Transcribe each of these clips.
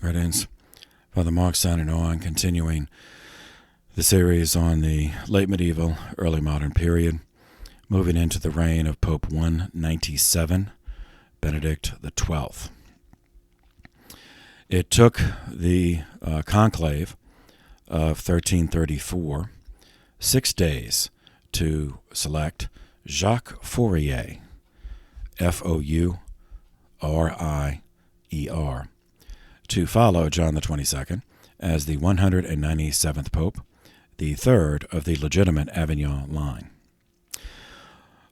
Greetings. Father Mark signing on, continuing the series on the late medieval, early modern period, moving into the reign of Pope 197, Benedict XII. It took the conclave of 1334 6 days to select Jacques Fourier, Fourier, to follow John the 22nd as the 197th Pope, the third of the legitimate Avignon line.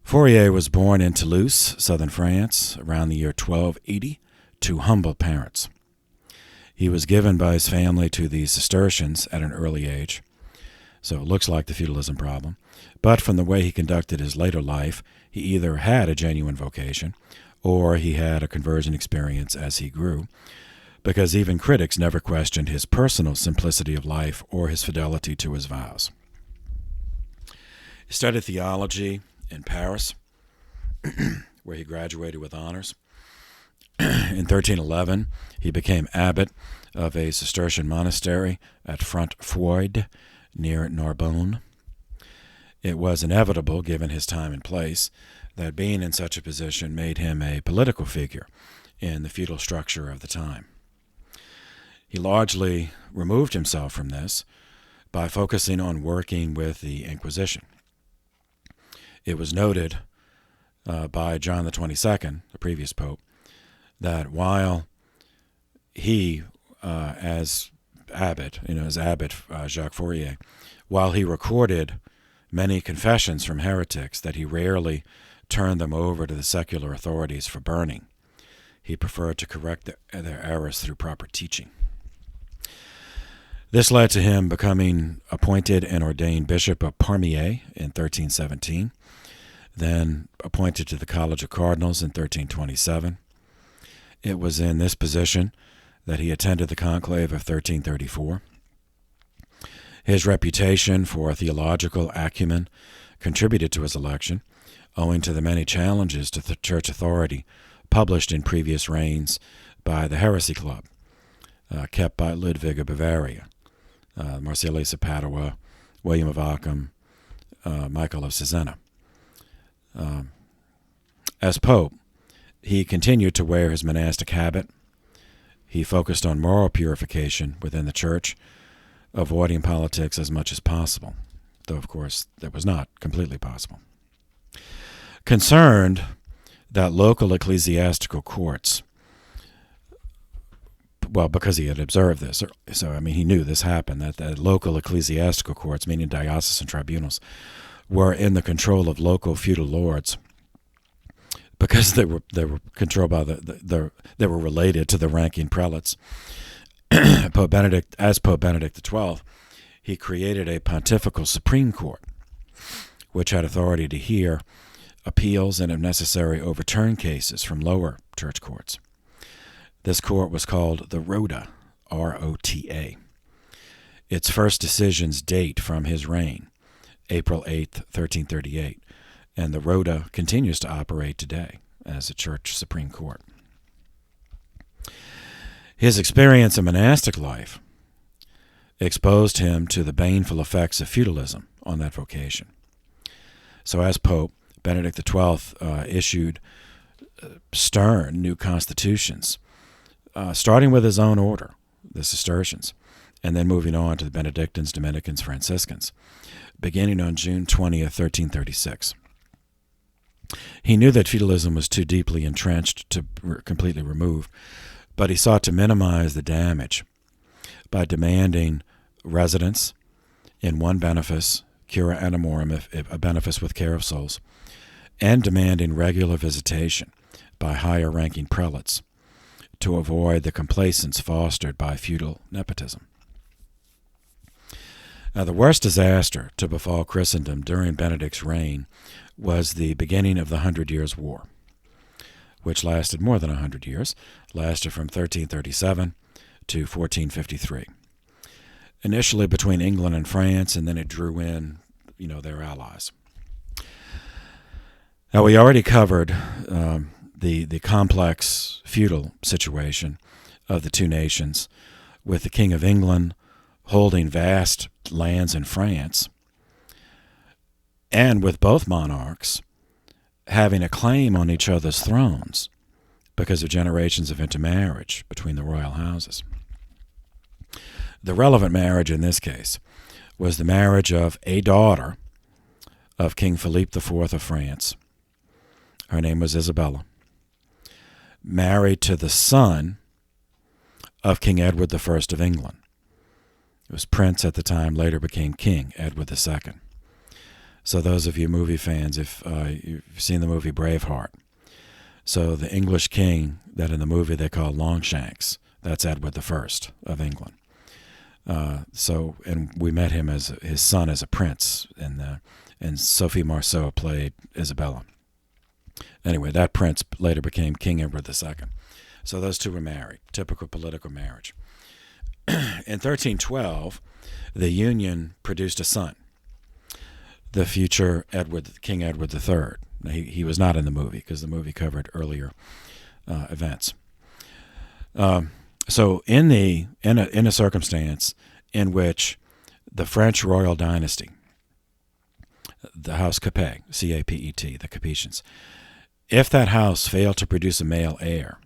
Fourier was born in Toulouse, southern France, around the year 1280 to humble parents. He was given by his family to the Cistercians at an early age, so it looks like the feudalism problem, but from the way he conducted his later life, he either had a genuine vocation or he had a conversion experience as he grew, because even critics never questioned his personal simplicity of life or his fidelity to his vows. He studied theology in Paris, where he graduated with honors. In 1311, he became abbot of a Cistercian monastery at Front-Froide, near Narbonne. It was inevitable, given his time and place, that being in such a position made him a political figure in the feudal structure of the time. He largely removed himself from this by focusing on working with the Inquisition. It was noted by John the 22nd, the previous pope, that while he, as abbot Jacques Fourier, while he recorded many confessions from heretics, that he rarely turned them over to the secular authorities for burning. He preferred to correct their errors through proper teaching. This led to him becoming appointed and ordained Bishop of Parmier in 1317, then appointed to the College of Cardinals in 1327. It was in this position that he attended the conclave of 1334. His reputation for theological acumen contributed to his election, owing to the many challenges to the church authority published in previous reigns by the Heresy Club, kept by Ludwig of Bavaria, Marsilius of Padua, William of Ockham, Michael of Cesena. As Pope, he continued to wear his monastic habit. He focused on moral purification within the church, avoiding politics as much as possible, though, of course, that was not completely possible. Concerned that local ecclesiastical courts, well, because he had observed this, he knew this happened, that local ecclesiastical courts, meaning diocesan tribunals, were in the control of local feudal lords, because they were controlled by they were related to the ranking prelates. Pope Benedict XII, he created a pontifical Supreme Court, which had authority to hear appeals and, if necessary, overturn cases from lower church courts. This court was called the Rota, R-O-T-A. Its first decisions date from his reign, April 8, 1338, and the Rota continues to operate today as a church Supreme Court. His experience in monastic life exposed him to the baneful effects of feudalism on that vocation. So as Pope, Benedict XII issued stern new constitutions, starting with his own order, the Cistercians, and then moving on to the Benedictines, Dominicans, Franciscans, beginning on June 20th, 1336. He knew that feudalism was too deeply entrenched to completely remove, but he sought to minimize the damage by demanding residence in one benefice, cura animorum, a benefice with care of souls, and demanding regular visitation by higher-ranking prelates to avoid the complacence fostered by feudal nepotism. Now, the worst disaster to befall Christendom during Benedict's reign was the beginning of the 100 Years' War, which lasted more than 100 years, lasted from 1337 to 1453. Initially between England and France, and then it drew in, their allies. Now, we already covered the complex feudal situation of the two nations, with the King of England holding vast lands in France, and with both monarchs having a claim on each other's thrones because of generations of intermarriage between the royal houses. The relevant marriage in this case was the marriage of a daughter of King Philippe IV of France. Her name was Isabella, married to the son of King Edward I of England. It was Prince at the time, later became King Edward II. So those of you movie fans, if you've seen the movie Braveheart, so the English king that in the movie they call Longshanks, that's Edward I of England. And we met him as his son as a prince, and Sophie Marceau played Isabella. Anyway, that prince later became King Edward II. So those two were married, typical political marriage. In 1312, the union produced a son, the future King Edward III. He was not in the movie because the movie covered earlier events. So in a circumstance in which the French royal dynasty, the House Capet, C-A-P-E-T, the Capetians, if that house failed to produce a male heir,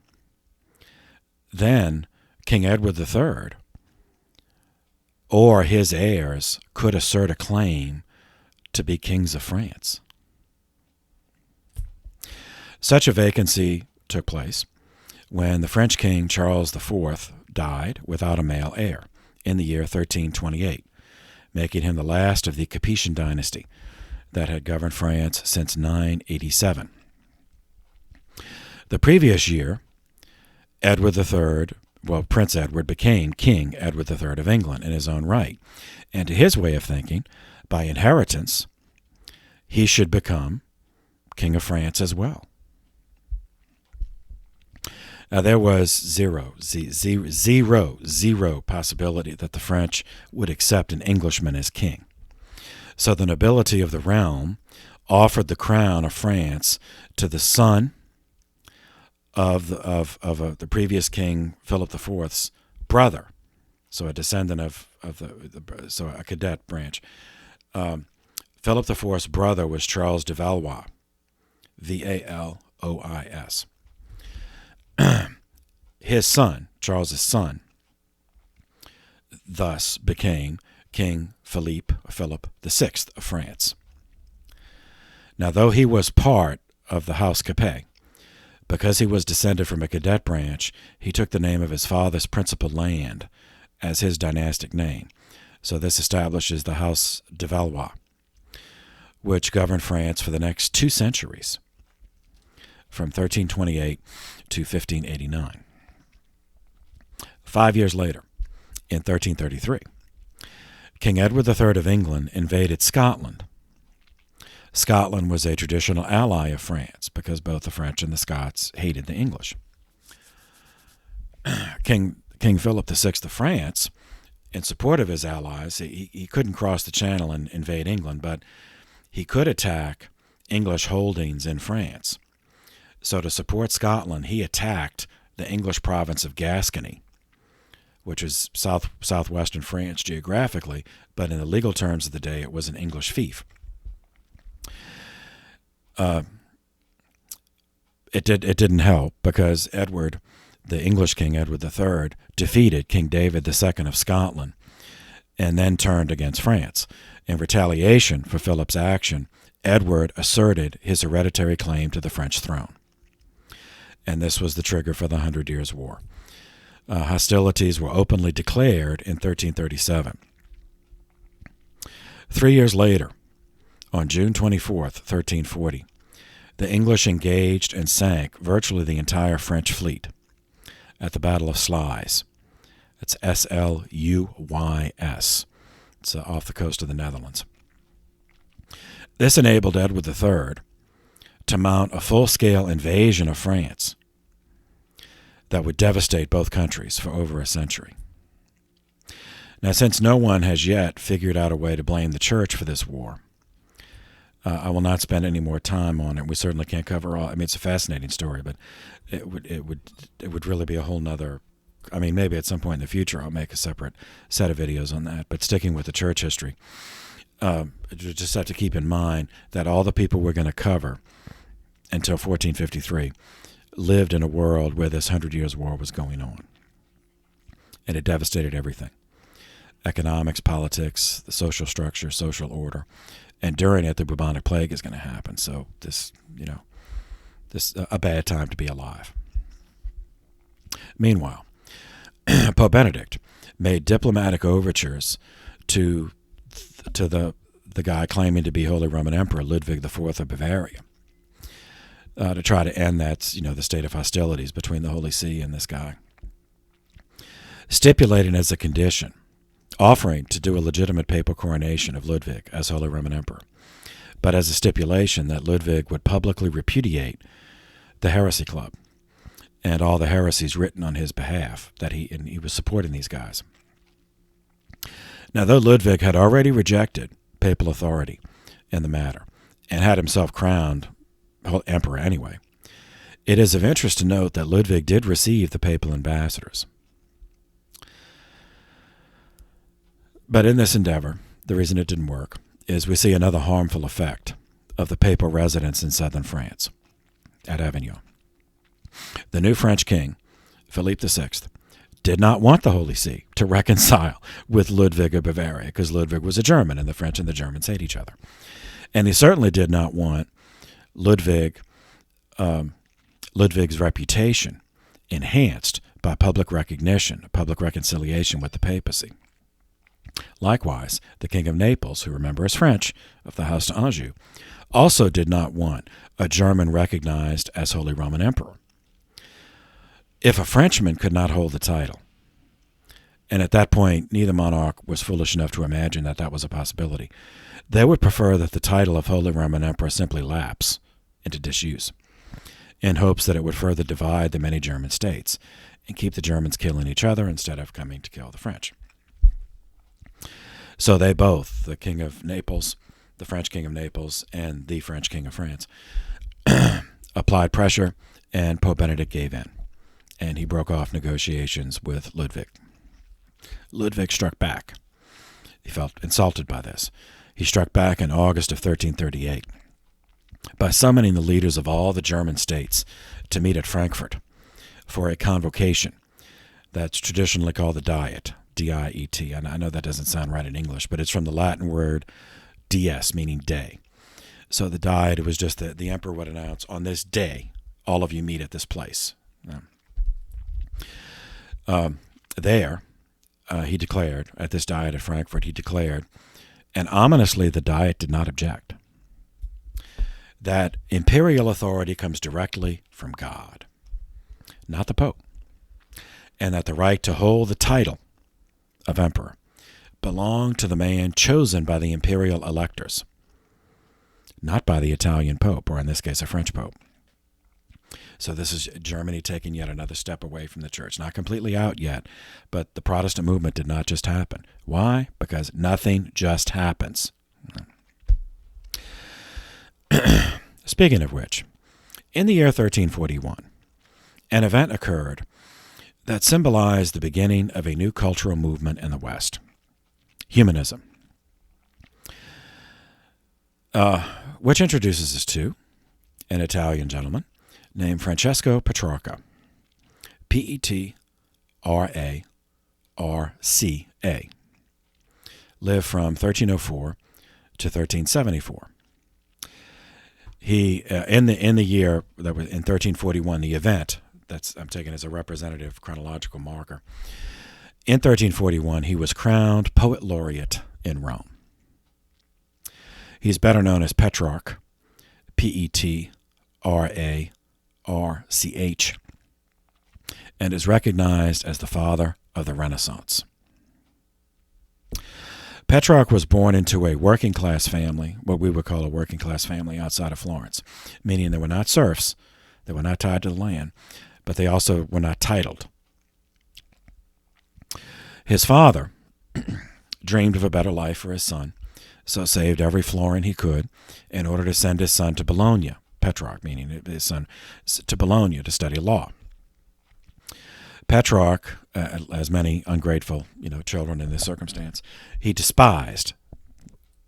then King Edward III or his heirs could assert a claim to be kings of France. Such a vacancy took place when the French king Charles IV died without a male heir in the year 1328, making him the last of the Capetian dynasty that had governed France since 987. The previous year, Prince Edward became King Edward III of England in his own right, and to his way of thinking, by inheritance, he should become King of France as well. Now, there was zero possibility that the French would accept an Englishman as king. So the nobility of the realm offered the crown of France to the son of the previous king, Philip IV's brother, so a descendant of so a cadet branch. Philip IV's brother was Charles de Valois, V-A-L-O-I-S. His son, Charles's son, thus became King Philippe VI of France. Now, though he was part of the House Capet, because he was descended from a cadet branch, he took the name of his father's principal land as his dynastic name. So this establishes the House de Valois, which governed France for the next 2 centuries, from 1328 to 1589. 5 years later, in 1333, King Edward III of England invaded Scotland. Scotland was a traditional ally of France because both the French and the Scots hated the English. King Philip VI of France, in support of his allies, he couldn't cross the channel and invade England, but he could attack English holdings in France. So to support Scotland, he attacked the English province of Gascony, which is southwestern France geographically, but in the legal terms of the day, it was an English fief. It didn't help because Edward, the English king Edward III, defeated King David II of Scotland and then turned against France. In retaliation for Philip's action, Edward asserted his hereditary claim to the French throne. And this was the trigger for the 100 Years' War. Hostilities were openly declared in 1337. 3 years later, on June 24th, 1340, the English engaged and sank virtually the entire French fleet at the Battle of Sluys. It's S-L-U-Y-S. It's off the coast of the Netherlands. This enabled Edward III to mount a full-scale invasion of France that would devastate both countries for over a century. Now, since no one has yet figured out a way to blame the church for this war, I will not spend any more time on it. We certainly can't cover all. I mean, it's a fascinating story, but it would really be a whole nother I mean, maybe at some point in the future I'll make a separate set of videos on that. But sticking with the church history, you just have to keep in mind that all the people we're going to cover until 1453 lived in a world where this 100 Years' War was going on. And it devastated everything. Economics, politics, the social structure, social order. And during it, the bubonic plague is going to happen. So this a bad time to be alive. Meanwhile, Pope Benedict made diplomatic overtures to the guy claiming to be Holy Roman Emperor, Ludwig IV of Bavaria, to try to end that, the state of hostilities between the Holy See and this guy, stipulating as a condition, offering to do a legitimate papal coronation of Ludwig as Holy Roman Emperor, but as a stipulation that Ludwig would publicly repudiate the heresy club and all the heresies written on his behalf, that he was supporting these guys. Now, though Ludwig had already rejected papal authority in the matter and had himself crowned emperor anyway, it is of interest to note that Ludwig did receive the papal ambassadors. But in this endeavor, the reason it didn't work is we see another harmful effect of the papal residence in southern France at Avignon. The new French king, Philippe VI, did not want the Holy See to reconcile with Ludwig of Bavaria, because Ludwig was a German, and the French and the Germans hate each other. And he certainly did not want Ludwig's reputation enhanced by public recognition, public reconciliation with the papacy. Likewise, the King of Naples, who remember is French, of the House d'Anjou, also did not want a German recognized as Holy Roman Emperor. If a Frenchman could not hold the title, and at that point neither monarch was foolish enough to imagine that that was a possibility, they would prefer that the title of Holy Roman Emperor simply lapse into disuse, in hopes that it would further divide the many German states and keep the Germans killing each other instead of coming to kill the French. So they both, the King of Naples, the French King of Naples, and the French King of France, applied pressure, and Pope Benedict gave in, and he broke off negotiations with Ludwig. Ludwig struck back. He felt insulted by this. He struck back in August of 1338 by summoning the leaders of all the German states to meet at Frankfurt for a convocation that's traditionally called the Diet, D-I-E-T. And I know that doesn't sound right in English, but it's from the Latin word dies, meaning day. So the Diet, it was just that the emperor would announce, on this day, all of you meet at this place. He declared, at this Diet at Frankfurt, he declared, and ominously the Diet did not object, that imperial authority comes directly from God, not the Pope, and that the right to hold the title of emperor belonged to the man chosen by the imperial electors, not by the Italian Pope, or in this case a French Pope. So this is Germany taking yet another step away from the church. Not completely out yet, but the Protestant movement did not just happen. Why? Because nothing just happens. Speaking of which, in the year 1341, an event occurred that symbolized the beginning of a new cultural movement in the West, humanism, which introduces us to an Italian gentleman named Francesco Petrarca, P-E-T-R-A-R-C-A, lived from 1304 to 1374. He in the year that was in 1341, the event I'm taking as a representative chronological marker. In 1341, he was crowned poet laureate in Rome. He's better known as Petrarch, P-E-T-R-A-R-C-H, and is recognized as the father of the Renaissance. Petrarch was born into a working-class family, what we would call a working-class family outside of Florence, meaning they were not serfs, they were not tied to the land, but they also were not titled. His father dreamed of a better life for his son, so saved every florin he could in order to send his son to Bologna, Petrarch, meaning his son, to Bologna to study law. Petrarch as many ungrateful, children in this circumstance, he despised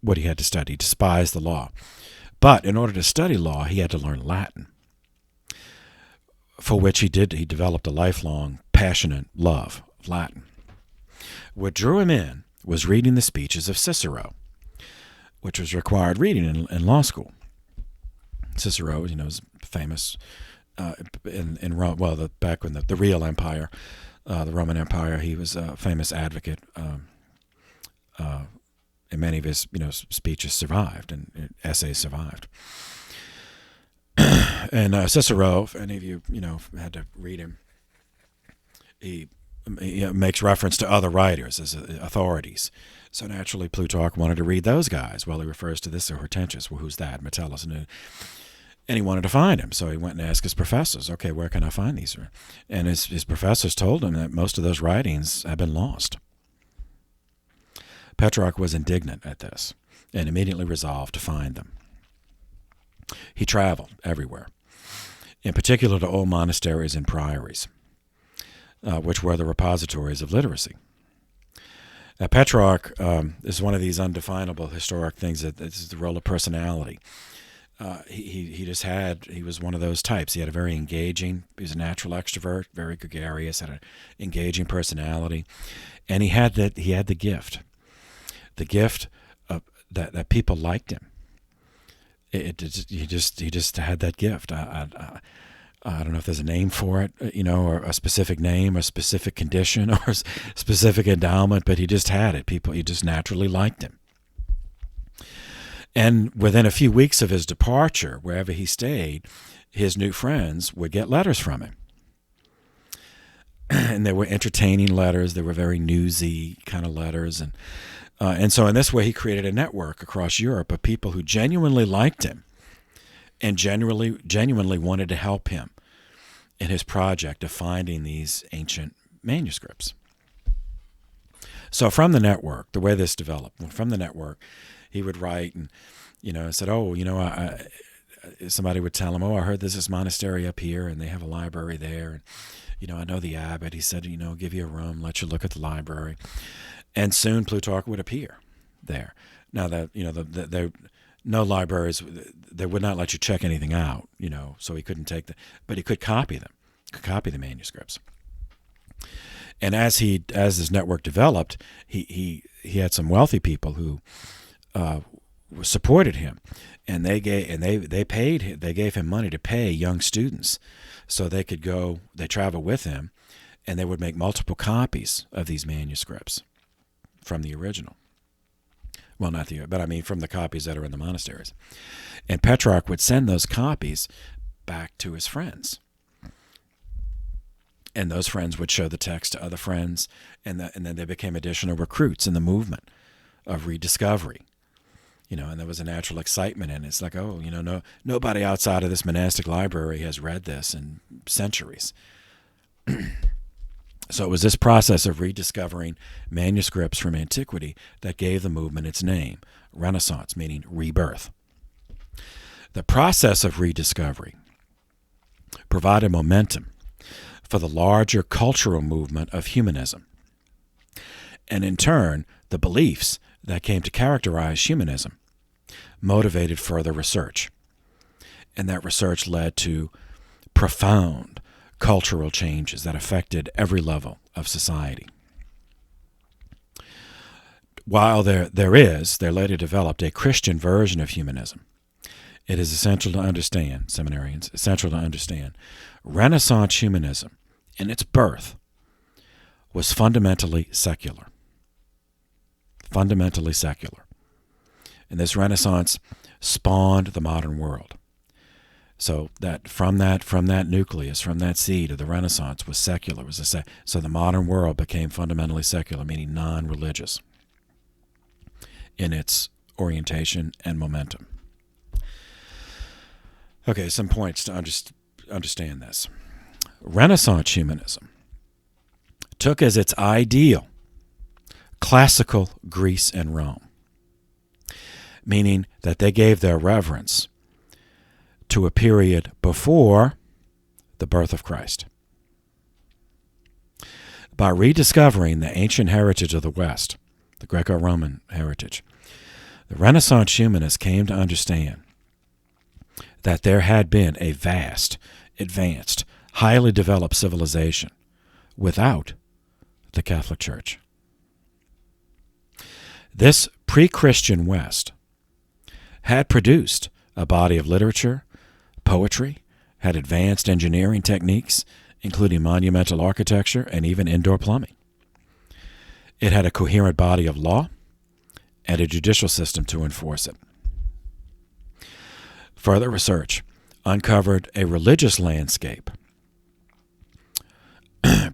what he had to study. He despised the law. But in order to study law, he had to learn Latin, for which he developed a lifelong, passionate love of Latin. What drew him in was reading the speeches of Cicero, which was required reading in law school. Cicero, is famous in Rome. Well, back when the real empire, the Roman Empire, he was a famous advocate. And many of his, speeches survived and essays survived. And Cicero, if any of you, had to read him, he makes reference to other writers as authorities. So naturally, Plutarch wanted to read those guys. Well, he refers to this Hortensius. Well, who's that? Metellus. And he wanted to find him. So he went and asked his professors, okay, where can I find these? And his professors told him that most of those writings have been lost. Petrarch was indignant at this and immediately resolved to find them. He traveled everywhere, in particular to old monasteries and priories, which were the repositories of literacy. Petrarch is one of these undefinable historic things that is the role of personality. He was one of those types. He had a very engaging, he was a natural extrovert, very gregarious, had an engaging personality, and he had the gift. The gift of that people liked him. He just had that gift. I don't know if there's a name for it, or a specific name, or specific condition, or specific endowment, but he just had it. He just naturally liked him. And within a few weeks of his departure, wherever he stayed, his new friends would get letters from him. And they were entertaining letters. They were very newsy kind of letters, and so in this way, he created a network across Europe of people who genuinely liked him and genuinely wanted to help him in his project of finding these ancient manuscripts. So from the network, the way this developed, from the network, he would write and, said, somebody would tell him, I heard there's this monastery up here and they have a library there. And, I know the abbot. He said, give you a room, let you look at the library. And soon Plutarch would appear there. Now that no libraries, they would not let you check anything out, so he couldn't but he could copy them, copy the manuscripts. And as his network developed, he had some wealthy people who supported him, and they gave him money to pay young students so they could go. They travel with him, and they would make multiple copies of these manuscripts from the original. Well, from the copies that are in the monasteries. And Petrarch would send those copies back to his friends. And those friends would show the text to other friends, and then they became additional recruits in the movement of rediscovery. And there was a natural excitement in it. It's like, nobody outside of this monastic library has read this in centuries. So it was this process of rediscovering manuscripts from antiquity that gave the movement its name, Renaissance, meaning rebirth. The process of rediscovery provided momentum for the larger cultural movement of humanism, and in turn, the beliefs that came to characterize humanism motivated further research, and that research led to profound cultural changes that affected every level of society. While there later developed a Christian version of humanism, it is essential to understand, seminarians, Renaissance humanism, in its birth, was fundamentally secular. Fundamentally secular. And this Renaissance spawned the modern world. So that from that nucleus, from that seed of the Renaissance was secular. So the modern world became fundamentally secular, meaning non-religious in its orientation and momentum. Okay, some points to understand this. Renaissance humanism took as its ideal classical Greece and Rome, meaning that they gave their reverence to a period before the birth of Christ. By rediscovering the ancient heritage of the West, the Greco-Roman heritage, the Renaissance humanists came to understand that there had been a vast, advanced, highly developed civilization without the Catholic Church. This pre-Christian West had produced a body of literature, poetry, had advanced engineering techniques, including monumental architecture and even indoor plumbing. It had a coherent body of law and a judicial system to enforce it. Further research uncovered a religious landscape,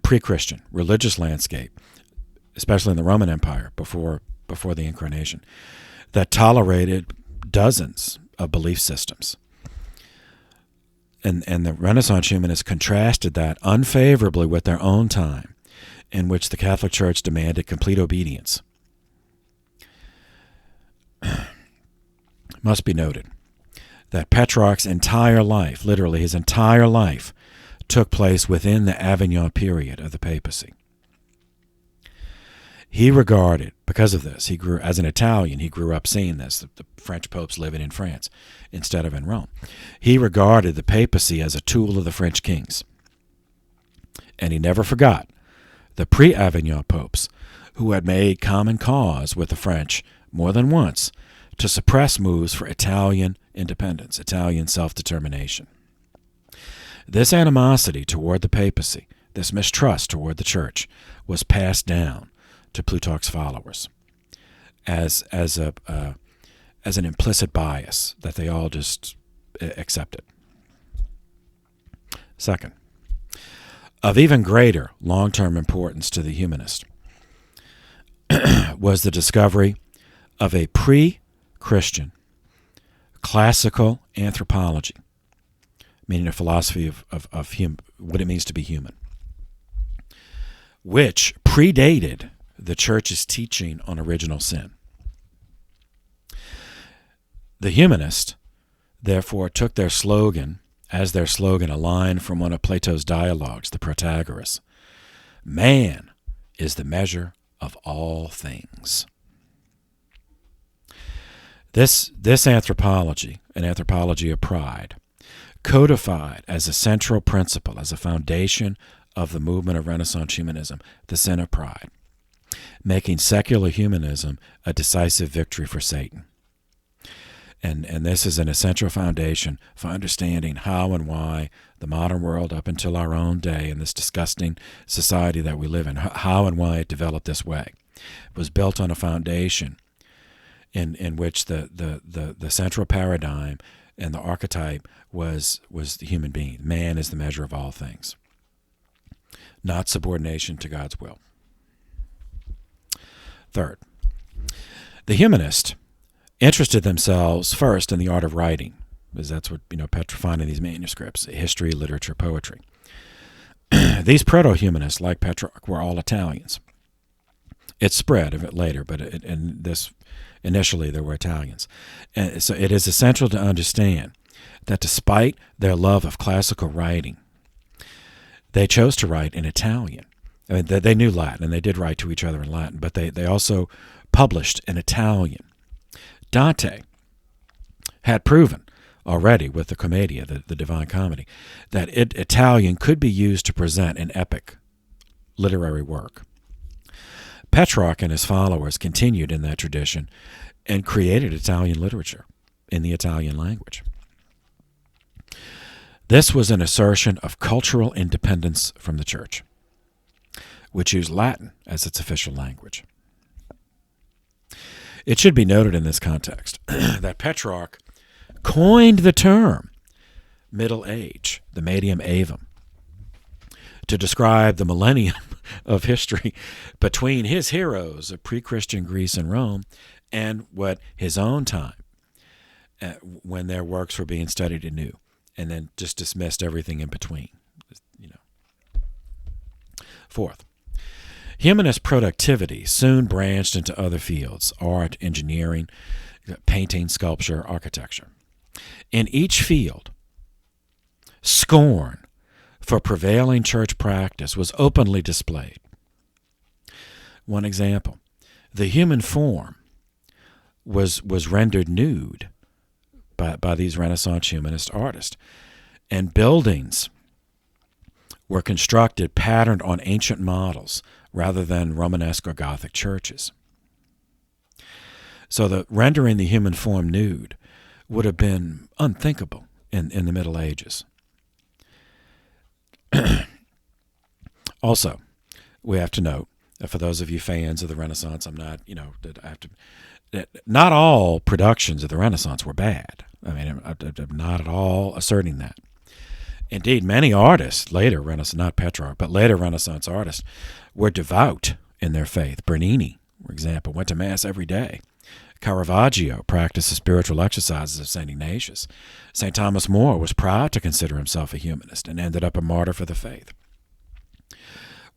pre-Christian religious landscape, especially in the Roman Empire before the Incarnation, that tolerated dozens of belief systems. And the Renaissance humanists contrasted that unfavorably with their own time, in which the Catholic Church demanded complete obedience. Must be noted that Petrarch's entire life, literally his entire life, took place within the Avignon period of the papacy. He regarded, because of this, as an Italian, he grew up seeing this, the French popes living in France instead of in Rome. He regarded the papacy as a tool of the French kings. And he never forgot the pre-Avignon popes who had made common cause with the French more than once to suppress moves for Italian independence, Italian self-determination. This animosity toward the papacy, this mistrust toward the church, was passed down to Plutarch's followers as an implicit bias that they all just accepted. Second, of even greater long-term importance to the humanist was the discovery of a pre-Christian classical anthropology, meaning a philosophy of what it means to be human, which predated the church's teaching on original sin. The humanists, therefore, took their slogan, as their slogan, a line from one of Plato's dialogues, the Protagoras: "Man is the measure of all things." This anthropology, an anthropology of pride, codified as a central principle, as a foundation of the movement of Renaissance humanism, the sin of pride, making secular humanism a decisive victory for Satan. And this is an essential foundation for understanding how and why the modern world, up until our own day, in this disgusting society that we live in, how and why it developed this way. It was built on a foundation in which the central paradigm and the archetype was the human being. Man is the measure of all things, not subordination to God's will. Third, the humanists interested themselves first in the art of writing, because that's what Petrarch found in these manuscripts: history, literature, poetry. These proto-humanists, like Petrarch, were all Italians. It spread a bit later, but initially there were Italians. And so it is essential to understand that despite their love of classical writing, they chose to write in Italian. I mean, they knew Latin, and they did write to each other in Latin, but they also published in Italian. Dante had proven already with the Commedia, the Divine Comedy, that Italian could be used to present an epic literary work. Petrarch and his followers continued in that tradition and created Italian literature in the Italian language. This was an assertion of cultural independence from the church, which used Latin as its official language. It should be noted in this context that Petrarch coined the term Middle Age, the Medium Aevum, to describe the millennium of history between his heroes of pre-Christian Greece and Rome and what his own time, when their works were being studied anew, and then just dismissed everything in between. Fourth, humanist productivity soon branched into other fields: art, engineering, painting, sculpture, architecture. In each field, scorn for prevailing church practice was openly displayed. One example, the human form was rendered nude by these Renaissance humanist artists, and buildings were constructed patterned on ancient models rather than Romanesque or Gothic churches. So the rendering the human form nude would have been unthinkable in the Middle Ages. Also, we have to note, for those of you fans of the Renaissance, not all productions of the Renaissance were bad. I mean, I'm not at all asserting that. Indeed, many artists, later Renaissance, not Petrarch, but later Renaissance artists, were devout in their faith. Bernini, for example, went to Mass every day. Caravaggio practiced the spiritual exercises of St. Ignatius. St. Thomas More was proud to consider himself a humanist and ended up a martyr for the faith.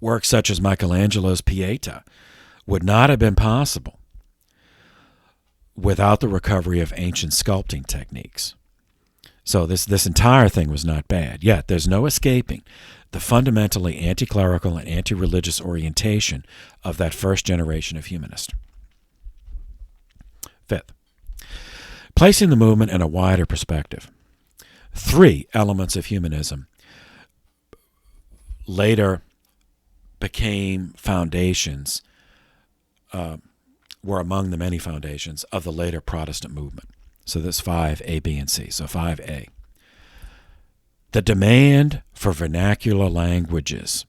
Works such as Michelangelo's Pieta would not have been possible without the recovery of ancient sculpting techniques. So this entire thing was not bad. Yet there's no escaping the fundamentally anti-clerical and anti-religious orientation of that first generation of humanists. Fifth, placing the movement in a wider perspective. Three elements of humanism later became foundations, were among the many foundations of the later Protestant movement. So there's 5, A, B, and C. So 5A. The demand for vernacular languages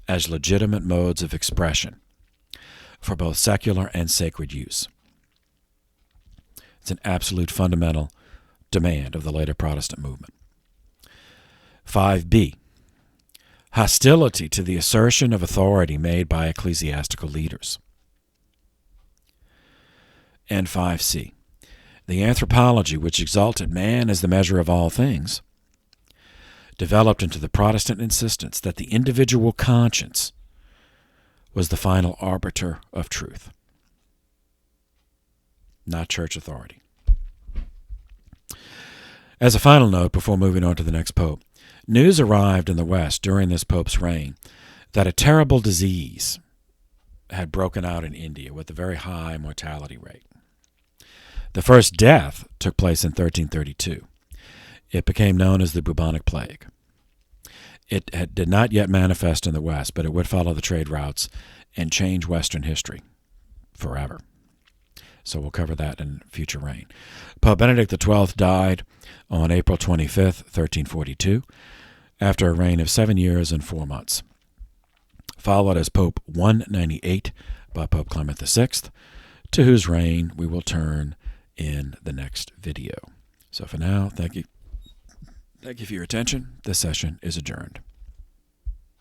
as legitimate modes of expression for both secular and sacred use. It's an absolute fundamental demand of the later Protestant movement. 5B. Hostility to the assertion of authority made by ecclesiastical leaders. And 5C. The anthropology which exalted man as the measure of all things developed into the Protestant insistence that the individual conscience was the final arbiter of truth, not church authority. As a final note, before moving on to the next pope, news arrived in the West during this pope's reign that a terrible disease had broken out in India with a very high mortality rate. The first death took place in 1332. It became known as the bubonic plague. It did not yet manifest in the West, but it would follow the trade routes and change Western history forever. So we'll cover that in future reign. Pope Benedict XII died on April 25th, 1342, after a reign of 7 years and 4 months, followed as Pope 198 by Pope Clement VI, to whose reign we will turn in the next video. So for now, thank you. Thank you for your attention. This session is adjourned.